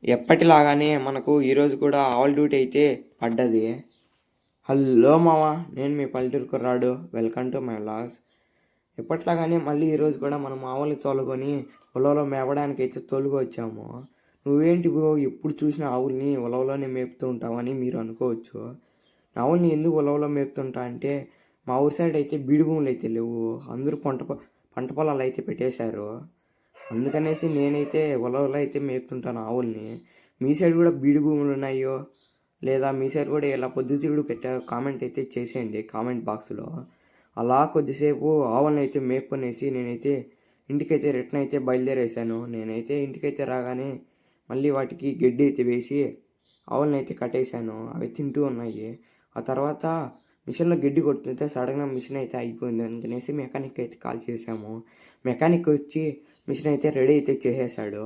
ఎప్పటిలాగానే మనకు ఈరోజు కూడా ఆవుల డ్యూటీ అయితే పడ్డది. హలో మామ, నేను మీ పల్లెటూరు కుర్రాడు. Welcome to my vlogs. ఎప్పట్లాగానే మళ్ళీ ఈరోజు కూడా మనం ఆవుల్ని తోలుకొని ఉలవలో మేపడానికి అయితే తోలుకొచ్చాము. నువ్వేంటి బ్రో ఎప్పుడు చూసిన ఆవుల్ని ఉలవలోనే మేపుతూ ఉంటావని మీరు అనుకోవచ్చు. ఆవుల్ని ఎందుకు ఉలవలో మేపుతుంటా అంటే, మా ఊరి సైడ్ అయితే బీడు భూములు అయితే లేవు. అందరూ పంట పొలాలు అయితే పెట్టేశారు. అందుకనేసి నేనైతే ఉలవలో అయితే మేపుతుంటాను ఆవుల్ని. మీ సైడ్ కూడా బీడు భూములు ఉన్నాయో, లేదా మీ సైడ్ కూడా ఇలా పొద్దుతిరుగుడు పెట్టారో కామెంట్ అయితే చేసేయండి కామెంట్ బాక్స్లో. అలా కొద్దిసేపు ఆవుల్ని అయితే మేపుకొనేసి నేనైతే ఇంటికైతే రిటర్న్ అయితే బయలుదేరేసాను. నేనైతే ఇంటికైతే రాగానే మళ్ళీ వాటికి గడ్డి అయితే వేసి ఆవుల్ని అయితే కట్టేశాను. అవి తింటూ ఉన్నాయి. ఆ తర్వాత మిషన్లో గడ్డి కొడుతుంటే సడన్గా మిషన్ అయితే అయిపోయింది. అందుకనేసి మెకానిక్ అయితే కాల్ చేసాము. మెకానిక్ వచ్చి మిషన్ అయితే రెడీ అయితే చేసేసాడు.